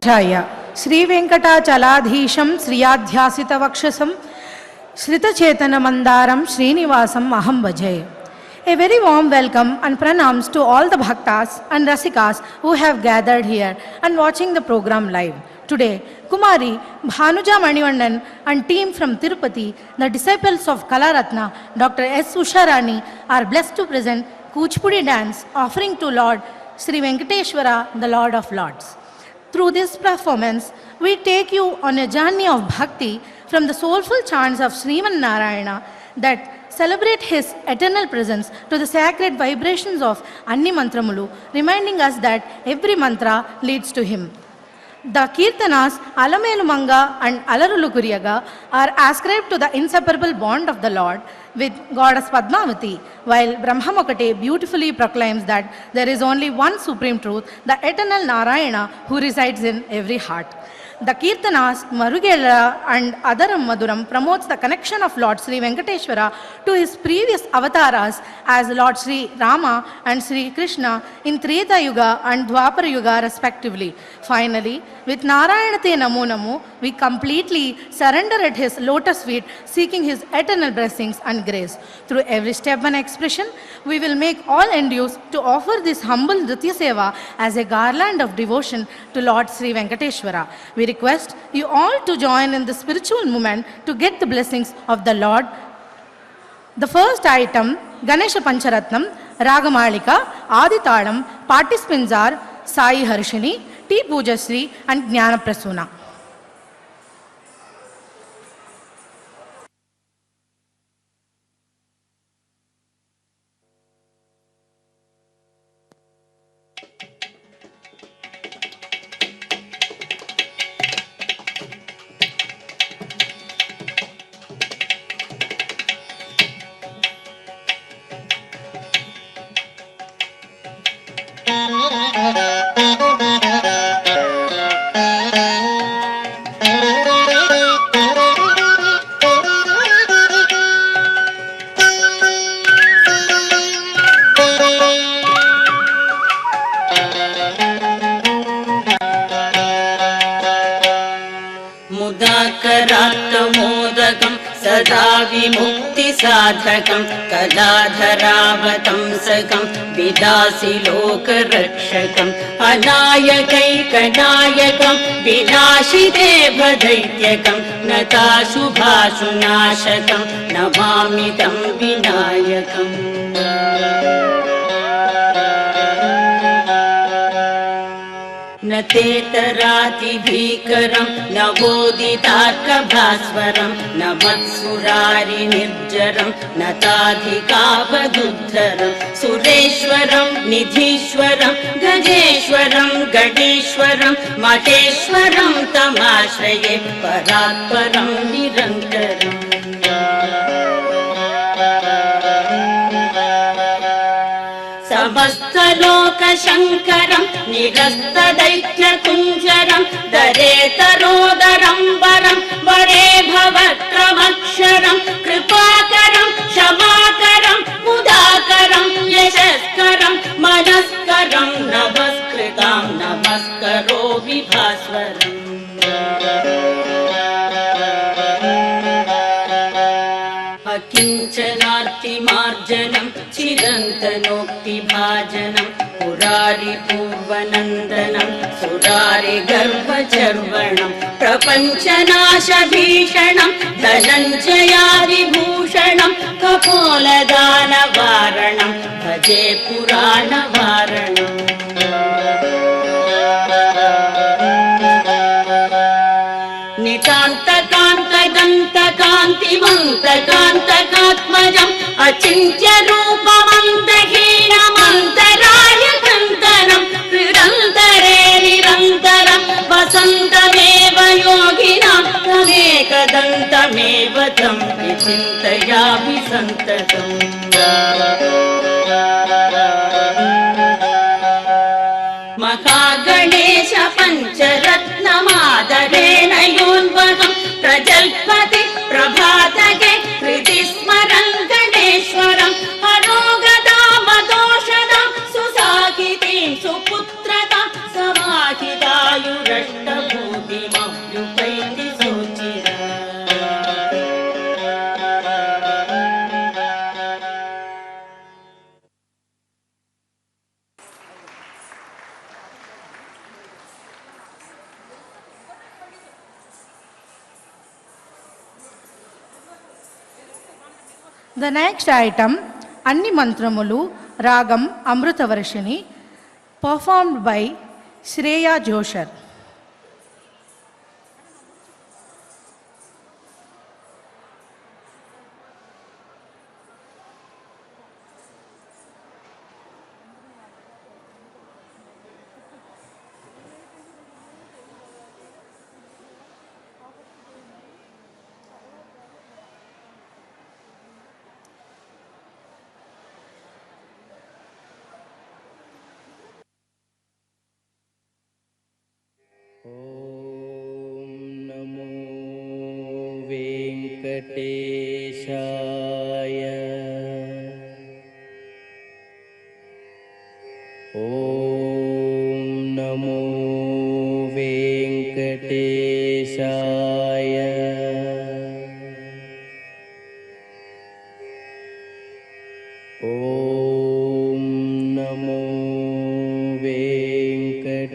श्री वेंकटाचलाधीशं श्रियाध्यासितवक्षसं श्रितचेतनमन्दारं श्रीनिवासम् अहं भजे. A very warm welcome and pranams to all the bhaktas and rasikas who have gathered here and watching the program live. Today, Kumari Bhanuja Manivandan and team from Tirupati, the disciples of Kalaratna, Dr. S. Usharani, are blessed to present Kuchipudi dance offering to Lord Sri Venkateshwara, the Lord of Lords. Through this performance, we take you on a journey of bhakti from the soulful chants of Sriman Narayana that celebrate his eternal presence to the sacred vibrations of Anni Mantramulu, reminding us that every mantra leads to him. The Kirtanas Alamelu Manga and Alarulu Kuriyaga are ascribed to the inseparable bond of the Lord with goddess Padmavati, while Brahmamukate beautifully proclaims that there is only one supreme truth, the eternal Narayana who resides in every heart. The Kirtanas, Marugela and Adaram Maduram promotes the connection of Lord Sri Venkateshwara to his previous avatars as Lord Sri Rama and Sri Krishna in Treta Yuga and Dwapara Yuga respectively. Finally, with Narayanate Namo Namo, we completely surrender at his lotus feet, seeking his eternal blessings and grace. Through every step and expression, we will make all endeavors to offer this humble Nritya Seva as a garland of devotion to Lord Sri Venkateshwara. We request you all to join in the spiritual movement to get the blessings of the Lord. The first item, Ganesha Pancharatnam, Ragamalika, Aditalam, Patti Spinzar, Sai Harshini, T. Pujasri and Jnana Prasuna. विमुक्तिसाधकं कलाधरावतंसकं विदासि लोकरक्षकं अनायकैकनायकं विनाशिदेवदैत्यकं नताशुभाशुनाशकं Namami तं विनायकम्. न तेतरातिभीकरं न बोधितार्कभास्वरं न मत्सुरारिनिर्जरं न ताधिकावदुद्धरं सुरेश्वरं निधीश्वरं गजेश्वरं गणेश्वरं महेश्वरं तमाश्रये परात्परं निरन्तरम्. समस्तलोकशङ्करं निरस्तदैत्यकुञ्जरं दरेतरोदरं वरं वरे भवत्रमक्षरं कृपाकरं क्षमाकरं मुदाकरं यशस्करं मनस्करं नमस्कृतां नमस्करोमि भास्वरम्. अकिञ्चनार्तिमार्जनं चिरन्तनोक्तिभाजनं पुरारिपूर्वनन्दनं सुरारिगर्भचर्वणं प्रपञ्चनाशभीषणं धनञ्जयादिभूषणं कपोलदानवारणं भजे पुराणवारणम्. नितान्तकान्तदन्तकान्तिमन्तकान्तकात्मजम् अचिन्त्यरूपमन्तहीनमन्तरायकन्तरं निरन्तरे निरन्तरं वसन्तमेव योगिनां तमेकदन्तमेव तं विचिन्तयामि सन्ततम्. महागणेश पञ्चरत्नमादरेण योन्वहं प्रजल्पति प्रभातके कृति स्मरन् गणेश्वरं हरोगदा मदोषदां सुसाहितीं सुपुत्रतां समाहितायुरष्टम् The next item, Anni Mantramulu, Ragam Amrutavarshini, performed by Shreya Joshar. नमो वेंकटेशाय। ॐ नमो वेंकटेशाय। ॐ नमो वेंकटेशाय।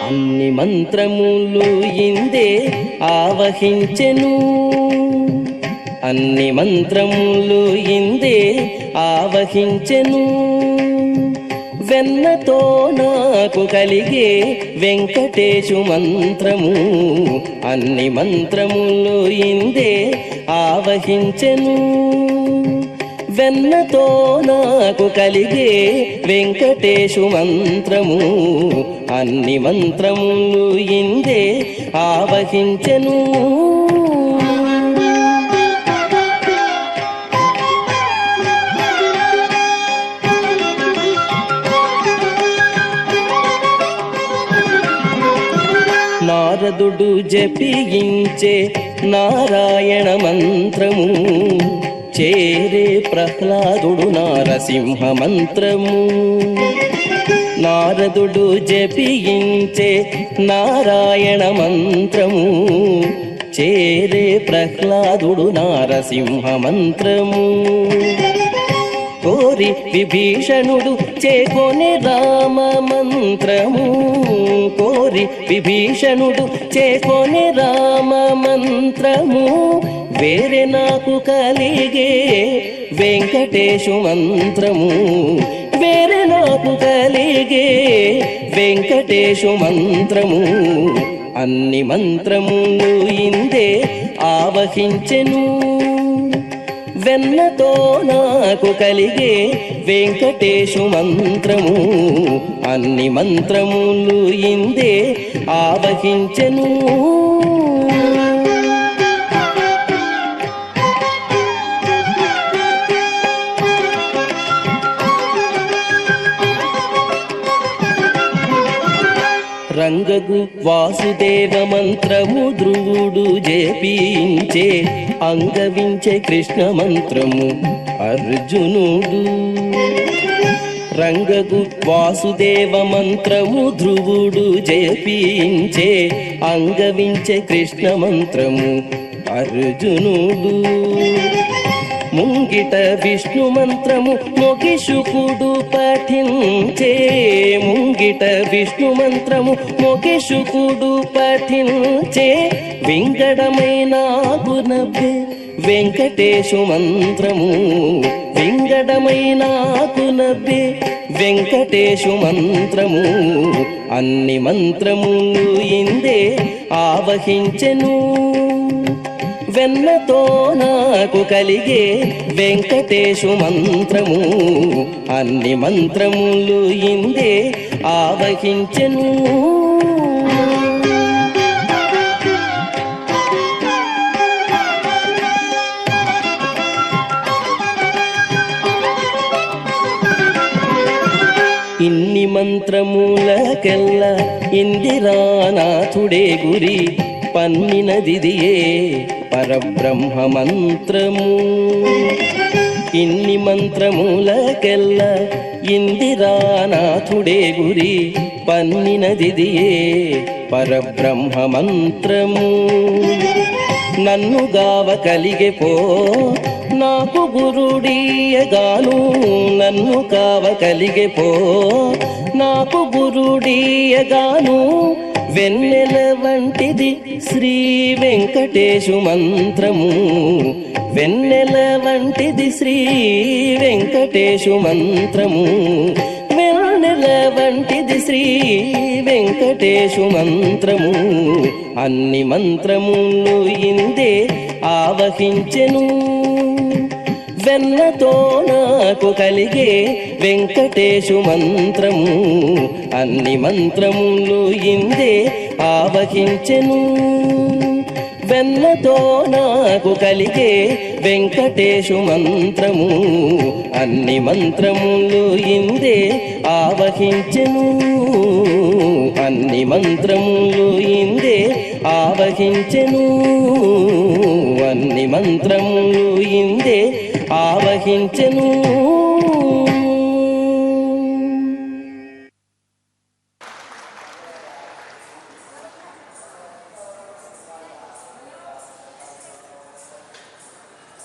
అన్ని మంత్రములు ఇందే ఆవహించెను, అన్ని మంత్రములు ఇందే ఆవహించెను. వెన్నతో నాకు కలిగే వెంకటేశు మంత్రము, అన్ని మంత్రములు ఇందే ఆవహించెను. వెన్నతో నాకు కలిగే వెంకటేశు మంత్రము, అన్ని మంత్రములు ఇందే ఆవహించెను. నారదుడు జపించే నారాయణ మంత్రము, చేరే ప్రహ్లాదుడు నారసింహ మంత్రము. నారదుడు జపించే నారాయణ మంత్రము, చేరే ప్రహ్లాదుడు నారసింహ మంత్రము. కోరి విభీషణుడు చేకొనే రామ మంత్రము, కోరి విభీషణుడు చేకొనే రామ మంత్రము. వేరే నాకు కలిగే వెంకటేశు మంత్రము, వేరే నాకు కలిగే వెంకటేశు మంత్రము. అన్ని మంత్రములు ఇందే ఆవహించెను. వెన్నతో నాకు కలిగే వెంకటేశు మంత్రము, అన్ని మంత్రములు ఇందే ఆవహించెను. రంగగు వాసుదేవ మంత్రము ధ్రువుడు జపించే, అంగవించే కృష్ణ మంత్రము అర్జునుడు. రంగగు వాసుదేవ మంత్రము ధ్రువుడు జపించే, అంగవించే కృష్ణ మంత్రము అర్జునుడు. ముంగిట విష్ణు మంత్రము మొగిషుకుడు పఠించే, ముంగిట విష్ణు మంత్రము మొగిషుకుడు పఠించే. వింగడమైన గుణభే వెంకటేశు మంత్రము, వింగడమైన గుణభే వెంకటేశు మంత్రము. అన్ని మంత్రములు ఇందే ఆవహించెను. వెన్నతో నాకు కలిగే వెంకటేశు మంత్రము, అన్ని మంత్రములు ఇందే ఆవహించెను. ఇన్ని మంత్రములకెల్ల ఇందిరానాథుడే గురి, పన్నినదిదియే పరబ్రహ్మ మంత్రము. ఇన్ని మంత్రములకెల్ల ఇందిరానాథుడే గురి, పన్నినదిదియే పరబ్రహ్మ మంత్రము. నన్ను గావ కలిగే పో నాకు గురుడీయగాను నన్ను కావ కలిగే పో. నాకు గురుడీయగాను వెన్నెల వంటిది శ్రీ వెంకటేశు మంత్రము. వెన్నెల వంటిది శ్రీ వెంకటేశు మంత్రము. వెన్నెల వంటిది శ్రీ వెంకటేశు మంత్రము. అన్ని మంత్రములు ఇందే ఆవహించెను. వెన్నతో నాకు కలిగే వెంకటేశు మంత్రము. అన్ని మంత్రములు ఇందే ఆవహించెను. వెన్నతో నాకు కలిగే వెంకటేశు మంత్రము. అన్ని మంత్రములు ఇందే ఆవహించెను. అన్ని మంత్రములు ఇందే ఆవహించెను. అన్ని మంత్రములు ఇందే ఆవహించెను.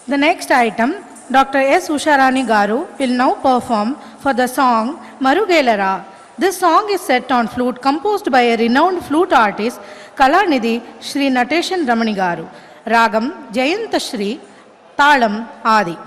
The next item, Dr. S. Usharani Garu will now perform for the song Marugelara. This song is set on flute composed by a renowned flute artist Kalanidhi Shri Nateshan Ramani Garu. Ragam Jayanta Shri, Talam Adi.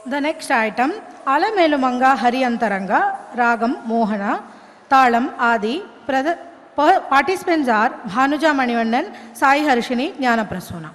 The next item, Alamelumanga Hariyantaranga, Ragam Mohana, Talam Adi. Participants are Bhanuja Manivandan, Sai Harshini, Jnana Prasuna.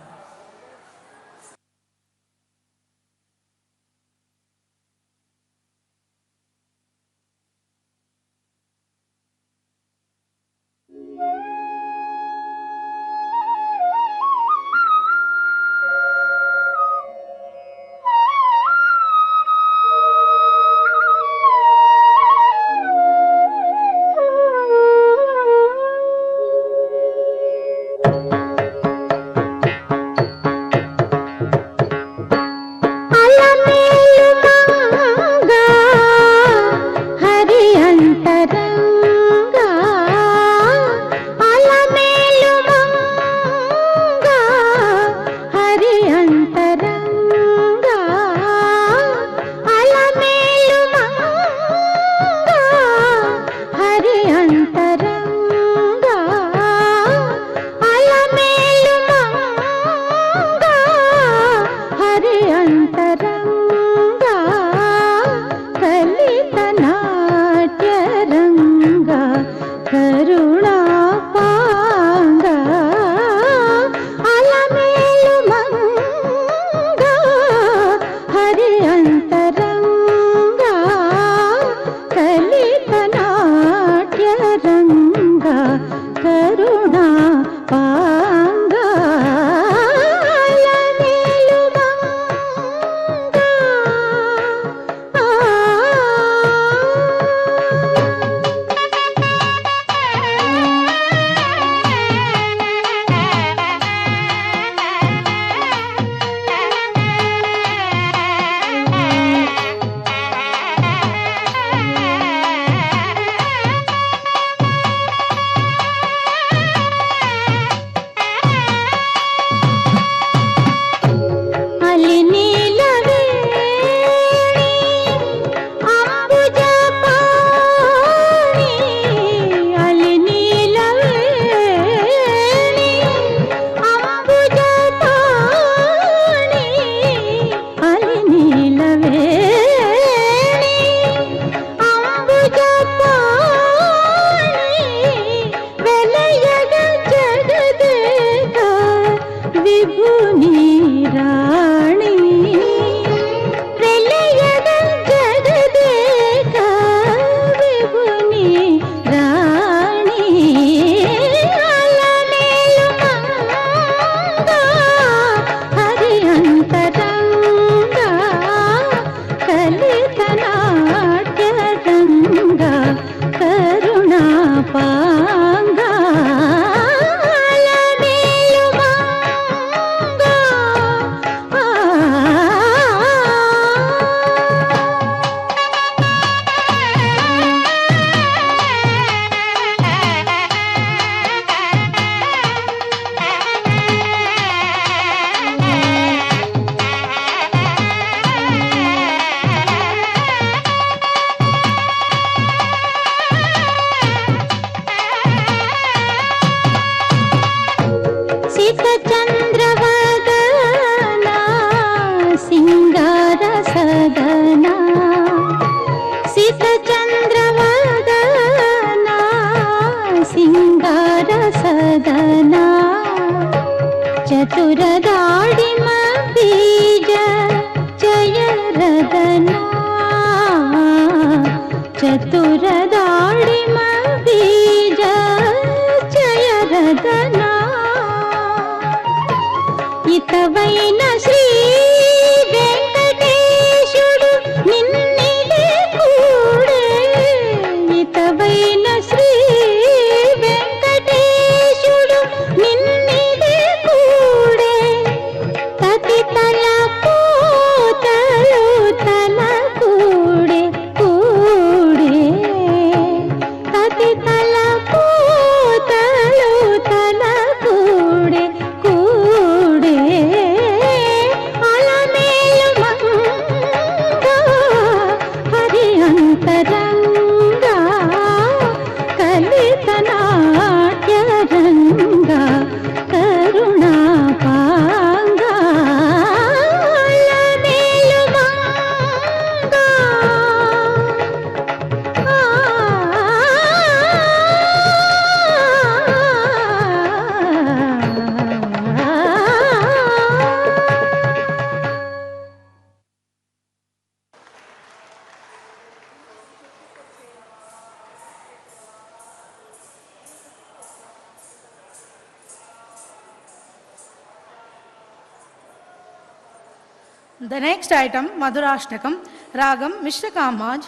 The next item, Madhurashtakam, Ragam, Mishra Kamaj,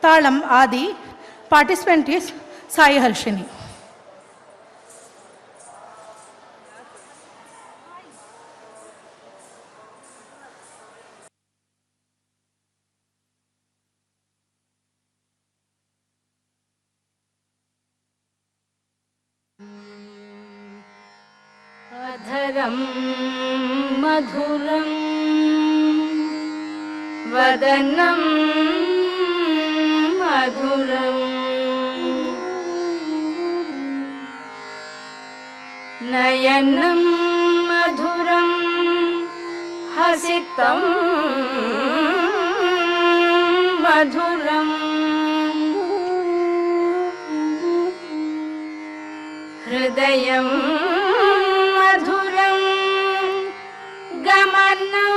Talam, Adi. Participant is Sai Harshini. अधरं मधुरं वदनं मधुरं नयनं मधुरं हसितं मधुरं हृदयं मधुरं गमनं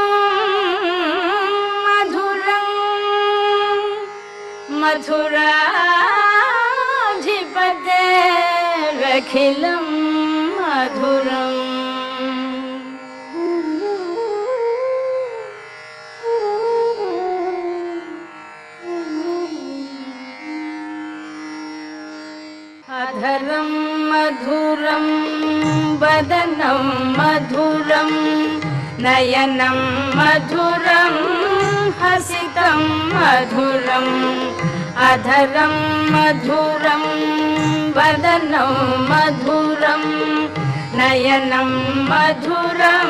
मधुरं मधुराधिपतेरखिलं मधुरम् अधरं मधुरं वदनं मधुरं नयनं मधुरं हसितं मधुरम् अधरं मधुरं वदनं मधुरं नयनं मधुरं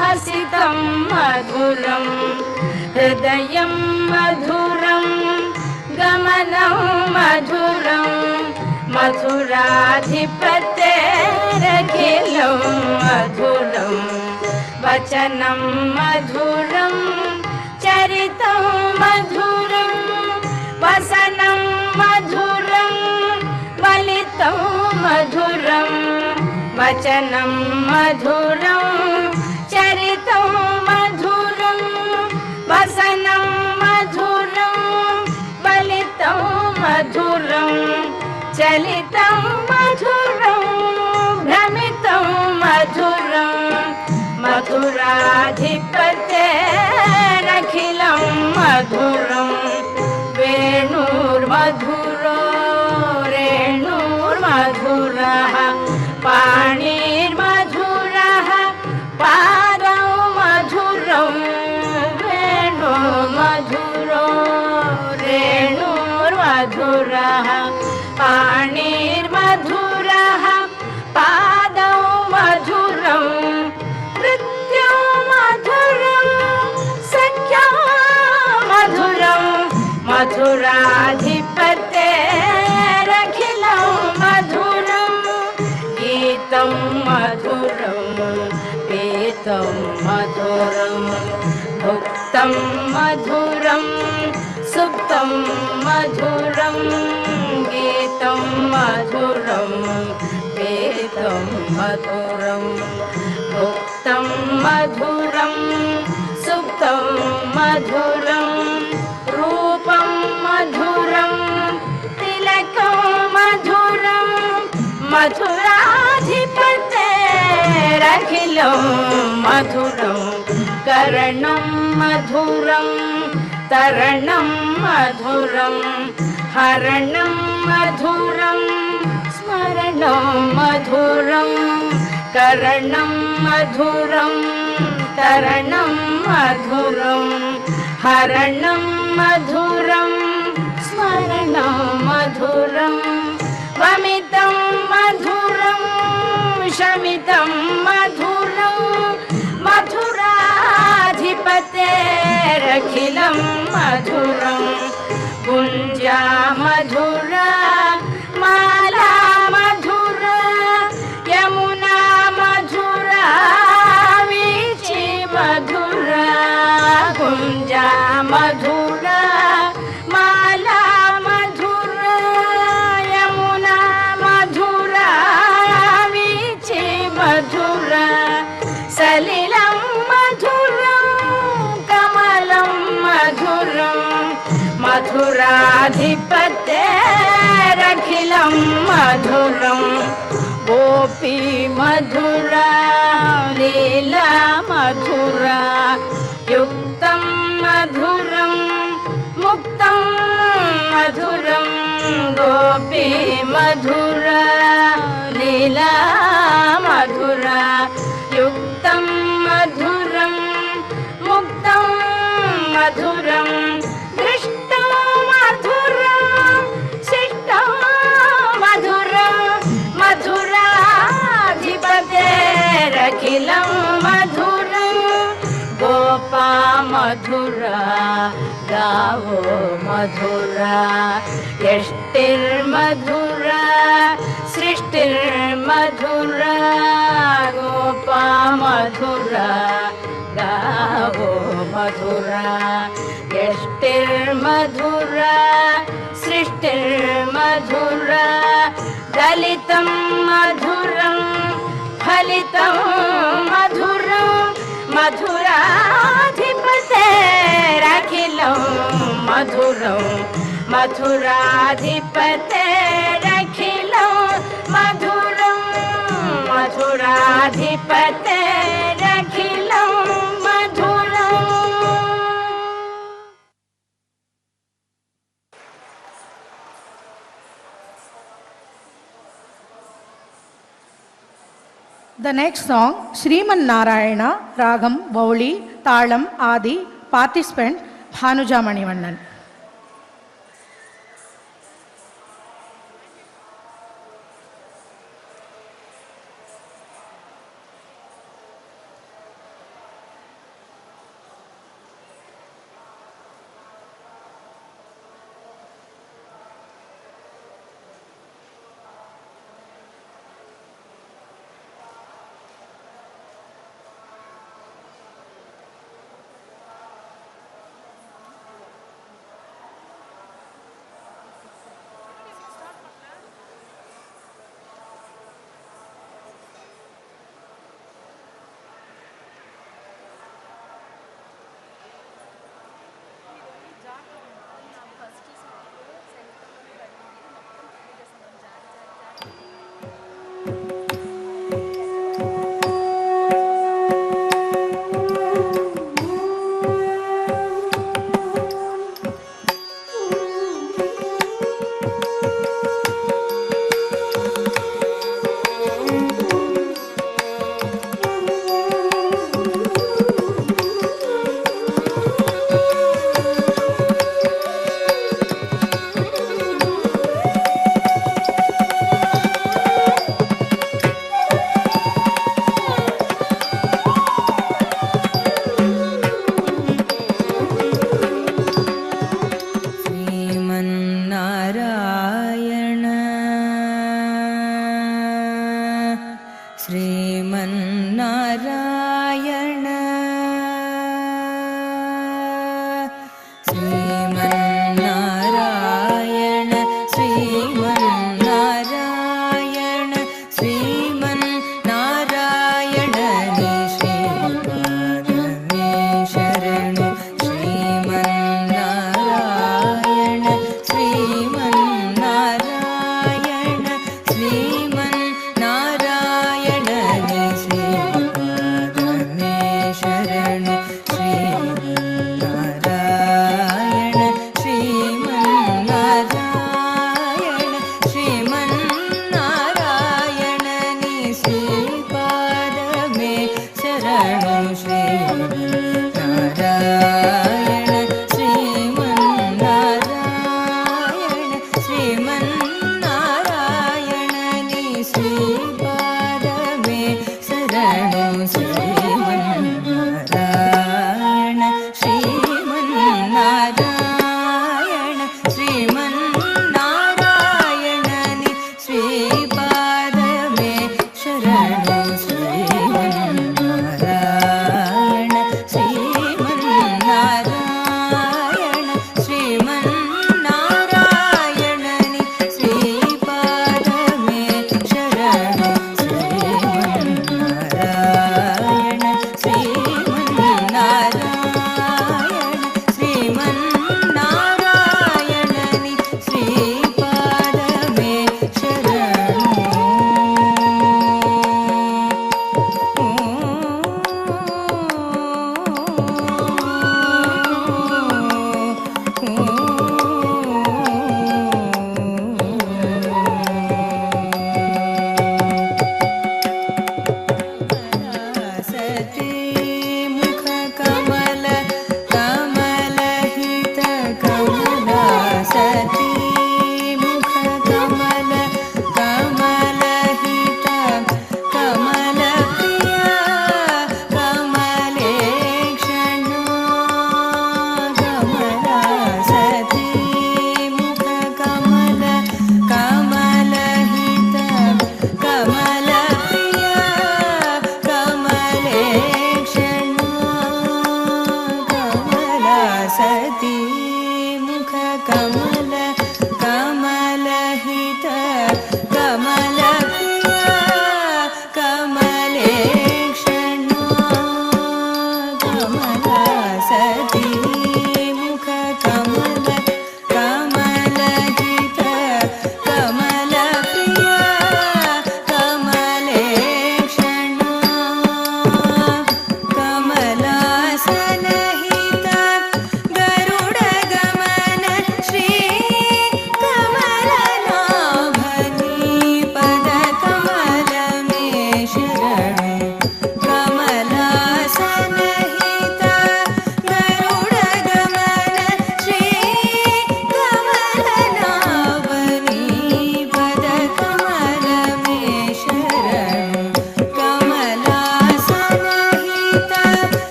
हसितं मधुरं हृदयं मधुरं गमनं मधुरं मधुराधिपतेरखिलं मधुरं वचनं मधुरं चरितं मधुरं वसनं मधुरं वलितं मधुरं वचनं मधुरं चरितं मधुरं वसनं मधुरं वलितं मधुरं चलितं मधुरं भ्रमितं मधुरं मधुराधिपतेरखिलं मधुरं वेणुर्मधुरो रेणुर्मधुरः पाणिर्मधुरः पादौ मधुरं वेणुर्मधुरो रेणुर्मधुरः पाणिर्मधुरः पादौ मधुरं नृत्यं मधुरं सख्यं मधुरं मधुराधिपतेरखिलं मधुरं गीतं मधुरं पीतं मधुरं भुक्तं मधुरं सुप्तं मधुरं गीतं मधुरं पीतं मधुरं भुक्तं मधुरं सुप्तं मधुरं रूपं मधुरं तिलकं मधुरं मधुराधिपतेरखिलं मधुरं कर्णं मधुरं तरणं मधुरं हरणं मधुरं स्मरणं मधुरं करणं मधुरं तरणं मधुरं हरणं मधुरं स्मरणं मधुरं वमितं मधुरं शमितं मधुरं मधुराधिपतेरखिलं मधुरं गुञ्जा मधुरा माला मधुरा यमुना मधुरा वीची मधुरा गुञ्जा मधुरा माला मधुरा यमुना मधुरा वीची मधुरा सलिलं मधुरं कमलं मधुरं मधुराधिपतेरखिलं मधुरं गोपी मधुरा लीला मधुरा युक् गोपी मधुरा लीला मधुरा युक्तं मधुरं मुक्तं मधुरं दृष्टं मधुरं शिष्टं मधुरं मधुराधिपतेरखिलं मधुरं गोपा मधुरा गावो मधुरा यष्टिर्मधुरा सृष्टिर्मधुरा गोपा मधुरा गावो मधुरा यष्टिर्मधुरा सृष्टिर्मधुरा दलितं मधुरं फलितं मधुरं मधुराधिपतेरखिलं मधुरं मधुराधिपतेरखिलं मधुरं मधुराधिपतेरखिलं मधुरम्. The next song, Sriman Narayana, Ragam, Vauli, Talam, Adi, participant Bhanuja Manivannan.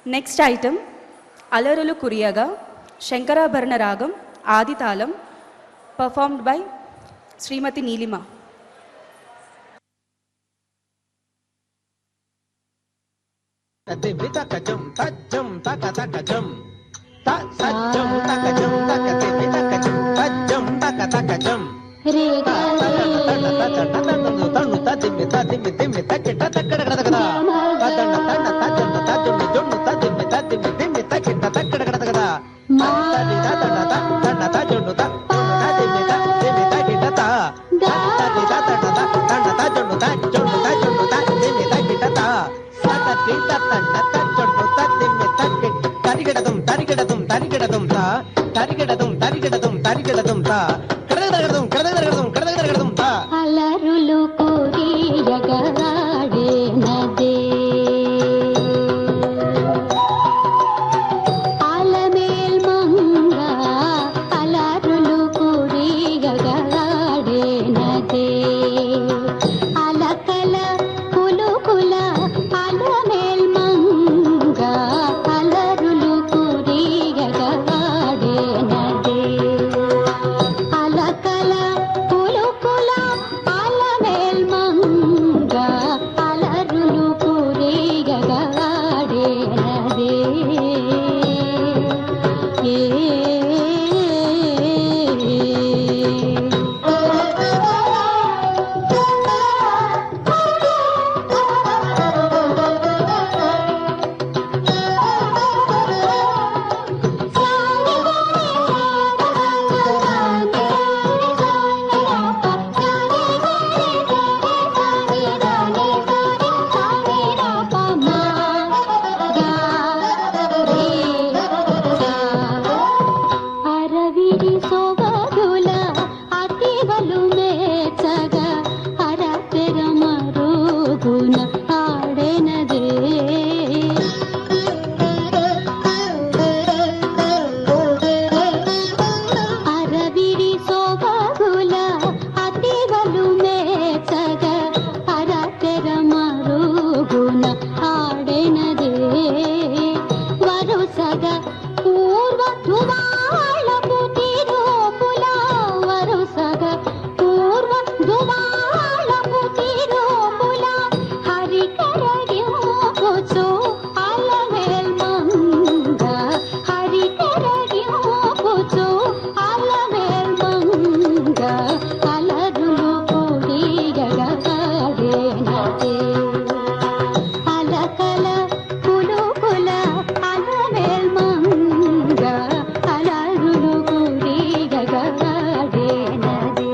Next item, Alaralu Kuriyaga, Shankarabharana Ragam, Aditalam, performed by Srimati Neelima. Takajum, tajum, taka takajum. సజ్జం తకజం తకతిమి తకజం సజ్జం తక తకజం రే గా తన్ను తదిమి తదిమి తిమి తకిట తక్కడ కడగదా తదండ తన్న తజన్న తజన్న జొన్ను తదిమి తదిమి తిమి తకిట తక్కడ కడగదా తది తదండ తన్న తజన్ను తదిమి తదిమి తకిట తది తదండ తన్న తజన్ను తజన్ను తదిమి తకిట తది తదండ తజన్ను తదిమి తకిట తరిగడదం తరిగడదం తరిగడదం తరిగడదం తరిగడదం తరిగడదం కడగడగడదం కడగడగడదం కడగడగడదం అలరులు కురియగాడే నదే ఆలమేల్ మంగ అలరులు కురియగాడే నదే అలకల పులుకుల ఆలమేల్ మంగ అలరులు కురియగాడే నదే అలకల పులుకుల ఆలమేల్ మంగ అలరులు కురియగాడే నదే అరవిడి సొగదుల అతివలు మేచగ అరపెర మరుగున ఆడెనదే అరవిడి సొగదుల అతివలు మేచగ అరపెర మరుగున ఆడెనదే వరుసగ పూర్వ ధువాళపు తిరుపుల వరుసగ పూర్వ ధువాళపు తిరుపుల హరికరగింపుచు అలమేల్ మంగ హరికరగింపుచు అలమేల్ మంగ అలరులు కురియగాడే నదే అలకల పులుకుల అలమేల్ మంగ అలరులు కురియగాడే నదే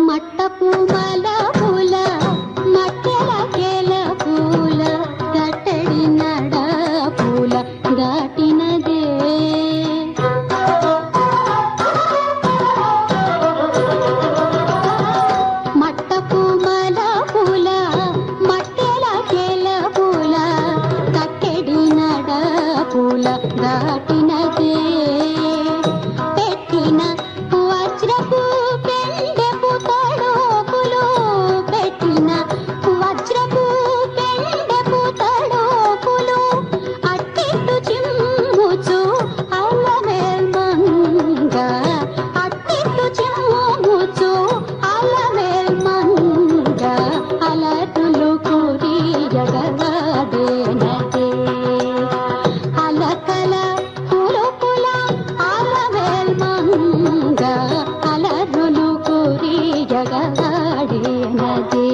మట్టపు మల పూల మట్టెల కేల పూల గట్టడి నడ పూల దాటినదే మట్టపు మల పూల మట్టెల కేల పూల గట్టడి నడ పూల దాటినదే పెట్టిన వజ్రపు పెండెపు తడోపులు పెట్టిన వజ్రపు పెండెపు తడోపులు అట్టిట్టు చిమ్ముచు అలమేల్ మంగ అట్టిట్టు చిమ్ముచు అలమేల్ మంగ అలరులు కురియగాడే నదే అలకల పులుకుల ఆలమేల్ మంగ అలరులు కురియగాడే నదే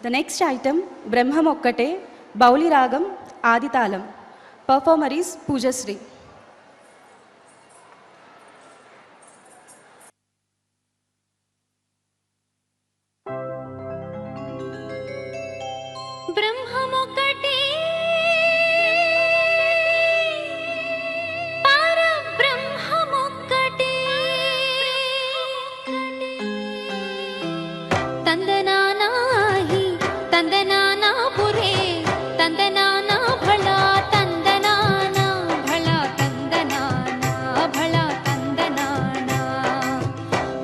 The next item, Brahmam Okkate, Bauli Ragam, Aditalam. Performer is Pujasri. బ్రహ్మమొక్కటే పరబ్రహ్మమొక్కటే తందనానాహి తందనానా పురే తందనానా భళా తందనానా భళా తందనానా భళా తందనానా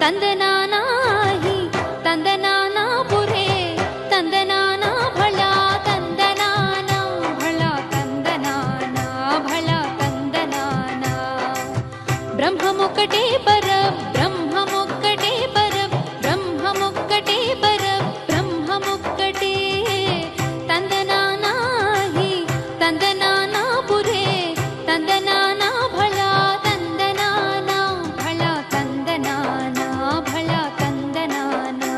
తందనానాహి తందనానా పురే తందనానా భళా తందనానా భళా తందనానా భళా తందనానా బ్రహ్మమొక్కటే పర బ్రహ్మమొక్కటే పర బ్రహ్మమొక్కటే పర బ్రహ్మమొక్కటే తందనానాహి తందనానా పురే తందనానా భళా తందనానా భళా తందనానా భళా తందనానా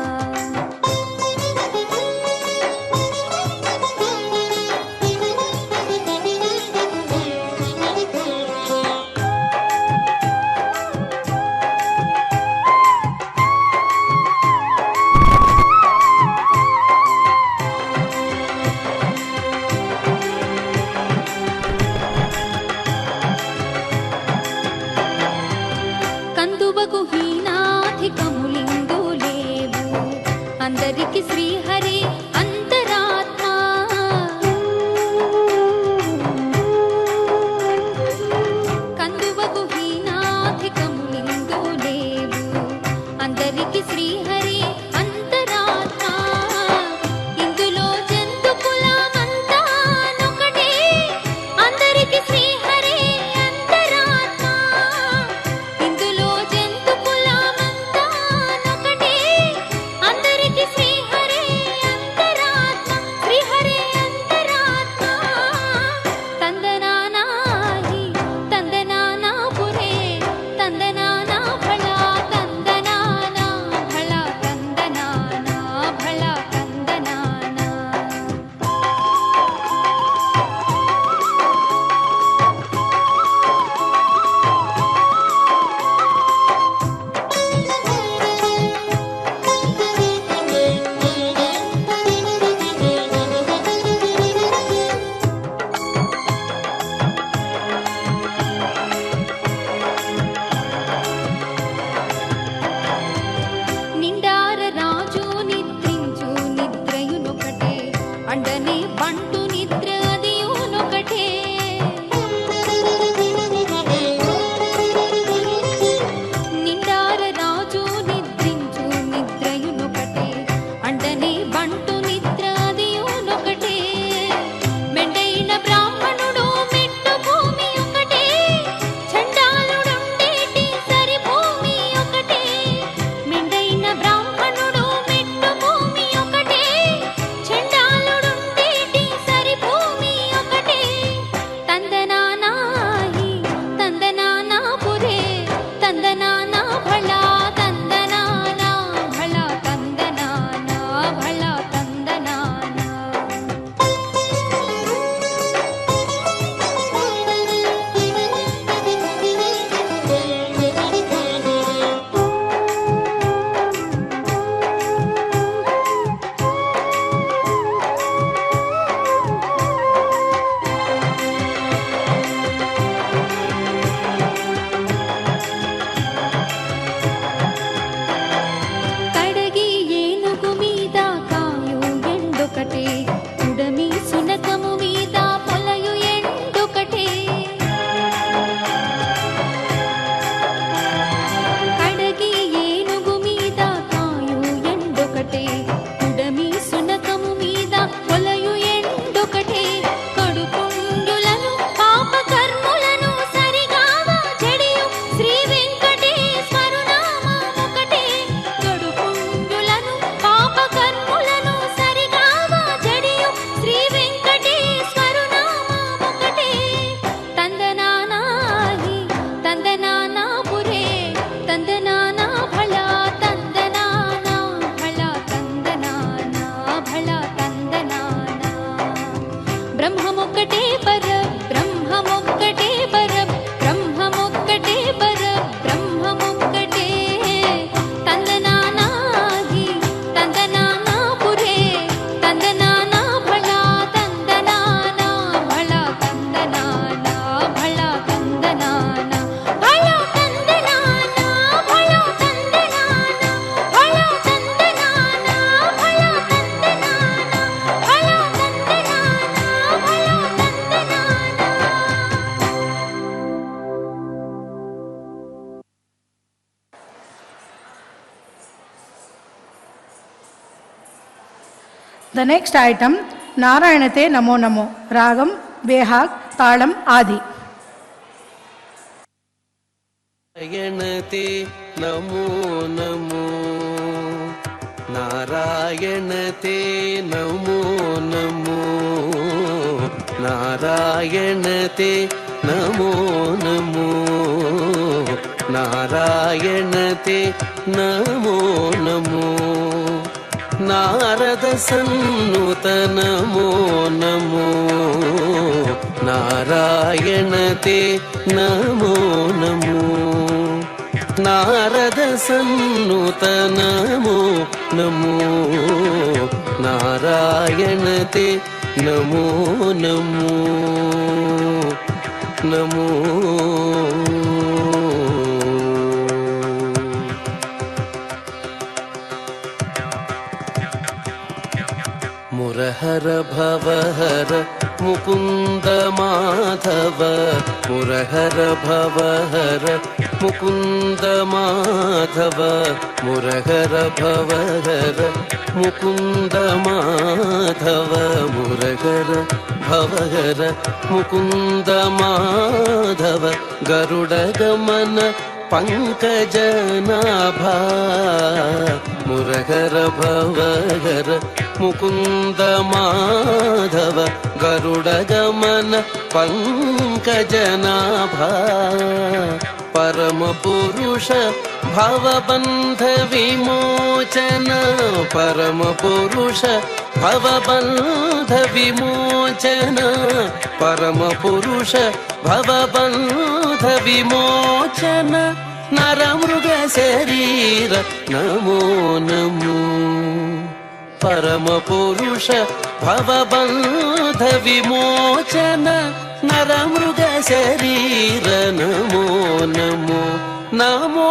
కందువకు హీనాధికములిందు లేవు అందరికి శ్రీహరి అంతరాత్మ కందువకు హీనాధికములిందు లేవు అందరికి శ్రీహరి అంతరాత్మ ఇందులో జంతు కులమంతానొకటే అందరికి శ్రీహరి అంతరాత్మ ఇందులో జంతు కులమంతానొకటే అందరికి శ్రీహరి అంతరాత్మ శ్రీహరి అంతరాత్మ తందనానాహి తందనానా పురే తందనానా భళా తందనానా భళా తందనానా భళా తందనానా నిండార రాజు నిద్రించు నిద్రయునొకటే అండనే బంటు నిద్ర అదియునొకటే నిండార రాజు నిద్రించు నిద్రయునొకటే అండనే బంటు నిద్ర అదియునొకటే మెండైన బ్రాహ్మణుడు మెట్టు భూమి ఒకటే చండాలుడుండేటి సరి భూమి ఒకటే మెండైన బ్రాహ్మణుడు మెట్టు భూమి ఒకటే చండాలుడుండేటి The next item, Narayanate Namo Namo, Ragam, Behag, Talam, Adi. नारायणते Namo Namo नारायणते Namo Namo नारायणते Namo Namo नारायणते Namo Namo Narad सन्नुत Namo Namo नारायणते Namo Namo Narad सन्नुत Namo Namo नारायणते Namo Namo Namo मुरहर भवहर Mukund Madhav मुरहर भवहर Mukund Madhav मुरहर भवहर Mukund Madhav मुरहर भवहर Mukund Madhav Garuda गमन पंकजनाभा मुरहर भवहर मुकुंद माधव गरुड़ गमन पंकजनाभा परम पुरुष भवबंध विमोचन परम पुरुष भवबंध विमोचन परम पुरुष भवबंध विमोचन नरमृग शरीर नमो नमो परम पुरुष भवबंध विमोचन नरमृग शरीर नमो नमो नमो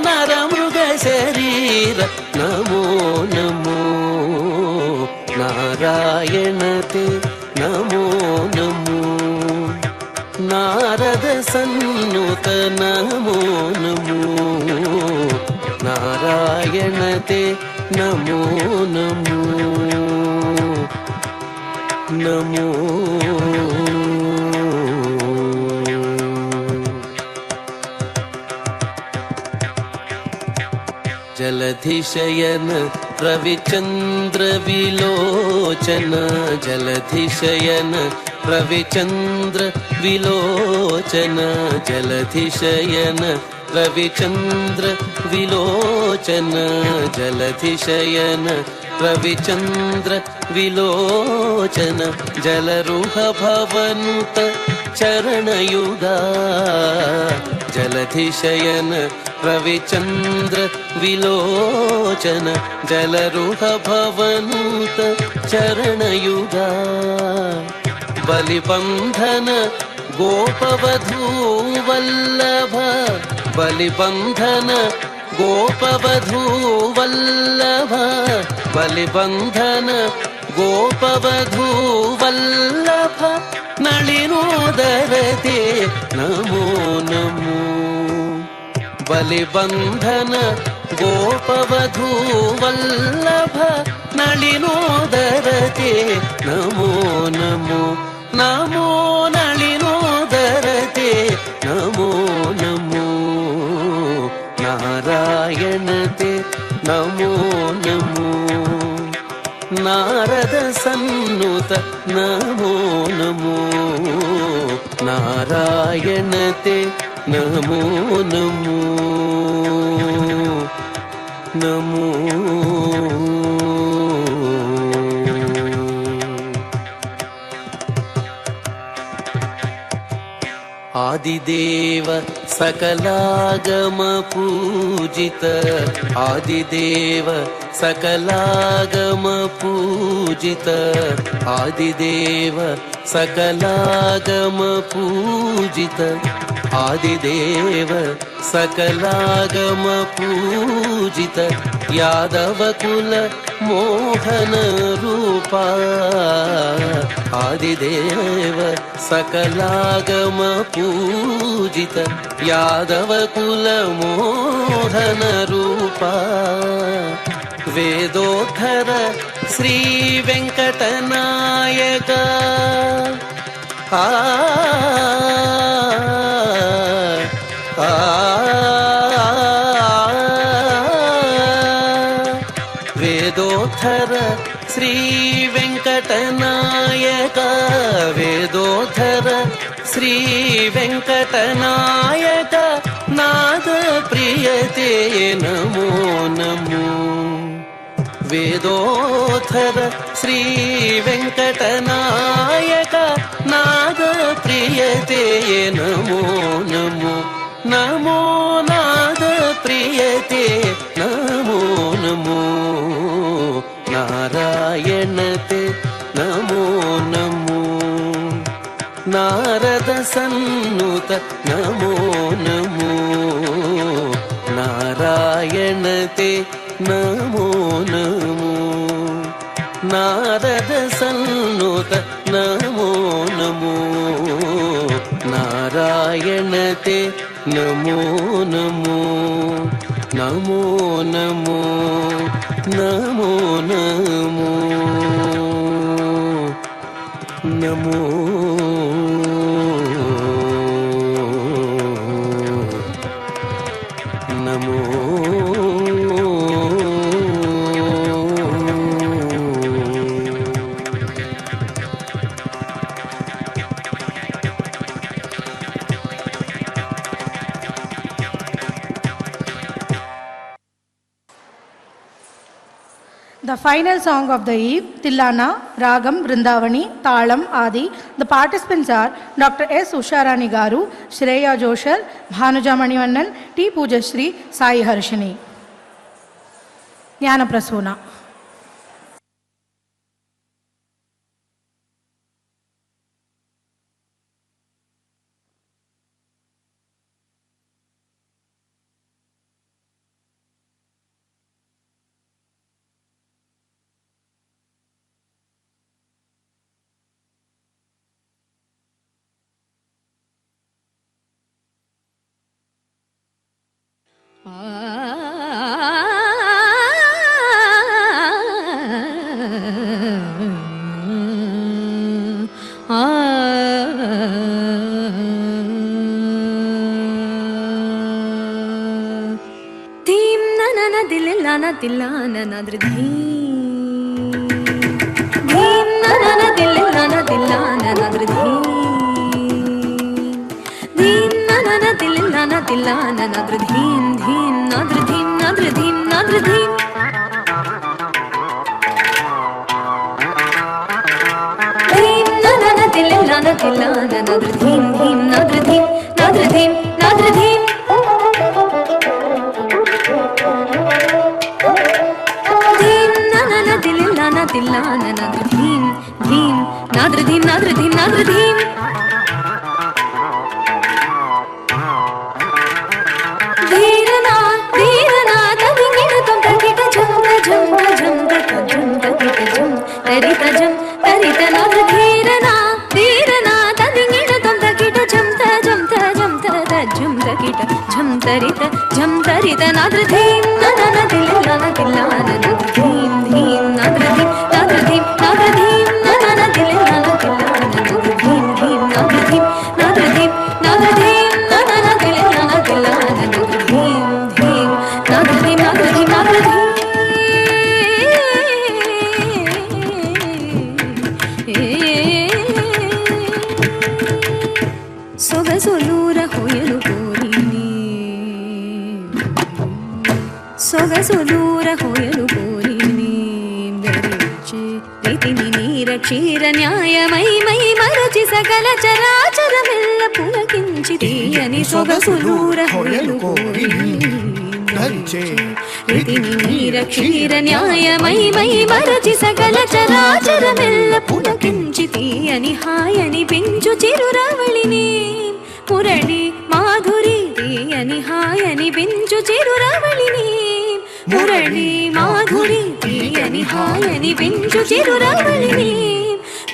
नरमृग शरीर नमो नमो नारायणते नमो नमो नारद सन्नुत नमो नमो नारायणते नमो नमो नमो जलधिशयन रविचंद्र विलोचन जलधिशयन रविचंद्र विलोचन जलधिशयन रविचंद्र विलोचन जलधिशयन रविचंद्र विलोचन जलरुह भवनुत चरणयुगा जलधिशयन रविचंद्र विलोचन जलरुह भवनुत चरणयुगा बलिबंधन गोपवधू वल्लभ बलिबंधन गोपवधू वल्लभ बलिबंधन गोपवधू वल्लभ नलिनोदरते नमो नमो बलिबंधन गोपवधू वल्लभ नलिनोदरते नमो नमो नमो नलिनोदरते नमो नमो नारायणते नमो नमो नारद सन्नुत नमो नमो नारायणते नमो नमो नमो आदिदेव सकलागम पूजित आदिदेव सकलागम पूजित आदिदेव सकलागम पूजित आदिदेव सकलागम पूजित यादव कुल मोहन रूपा आदिदेव सकलागम पूजित यादव कुल मोहन रूपा वेदोत्तर శ్రీ వెంకటనాయక ఆ ఆ వేదోత్తర శ్రీ వెంకటనాయక వేదోత్తర శ్రీ వెంకటనాయక నాద ప్రియతే నమో నమో వేదోత్తర శ్రీ వెంకటనాయక నాద ప్రియతే నమో నమో నమో నాద ప్రియతే నమో నమో నారాయణతే నమో నమో నారద సన్నుత నమో నమో నారాయణతే నమో నమో నారద సన్నుత నమో నమో నారాయణతే నమో నమో నమో నమో నమో నమో నమో నమో The final song of the eve, Tillana, Ragam, Vrindavani, Talam, Adi. The participants are Dr. S. Usharani Garu, Shreya Joshal, Bhanuja Manivannan, T. Pujashri, Sai Harshini. Jnana Prasuna. Tillana nadridhi Dheem nanana tillana tillana nadridhi Dheem nanana tillana tillana nadridhim dheem nadridhim nadridhim nadridhim Dheem nanana tillana tillana nadridhim dheem nadridhim nadridhim nadridhim Tillana nadridhim dhim nadridhim nadridhim nadridhim Dheerana dheerana tadingina tum takita jam jam jam jam takita jam tarita nadridhirana dheerana tadingina tum takita jam jam takita jam tarita nadridhim nanana tillana tillana nadridhim dhim nadridhim nadridhim nadridhim nanana tillana tillana nadridhim dhim nadridhim nadridhim nadridhim nanana tillana tillana nadridhim dhim nadridhim nadridhim nadridhim ಸೊಗಸೊಲೂರ ಹೊಯಲು ಕೋರಿನಿ ಸೊಗಸೊಲೂರ ಹೊಯಲು ಕೋರಿನಿ ಧರಿಚೆ ಪ್ರೀತಿನಿ ನೀರ ಕ್ಷೀರ ನ್ಯಾಯಮೈ ಮೈ ಮರಚಿ ಸಕಲ ಚರಾಚರಮೆಲ್ಲ ಪುಲಕಿಂಚಿ ತೀಯನಿ ಸೊಗಸೊಲೂರ ಹೊಯಲು ಕೋರಿನಿ ಪ್ರೀತಿನಿ ನೀರ ಕ್ಷೀರ ನ್ಯಾಯಮೈ ಮೈ ಮರಚಿ ಸಕಲ ಚರಾಚರಮೆಲ್ಲ ಪುಲಕಿಂಚಿ తీయని హాయని పెంచు చిరురవళిని మురళి మాధురి తీయని హాయని పెంచు చిరురవళిని మురళి మాధురి తీయని హాయని పెంచు చిరురవళిని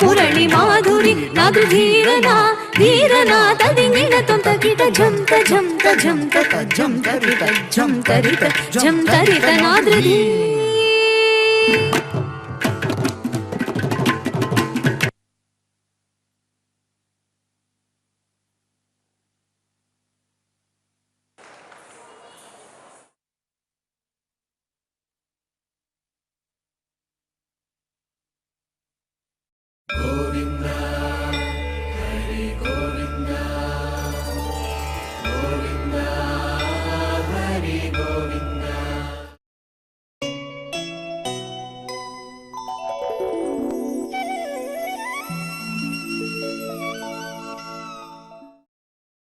మురళి మాధురి నాదృధీరనా ధీరనా తదింగిన తొంతకిట ఝంత ఝంత ఝంత ఝంతరిత ఝంతరిత ఝంతరిత నాదృధీ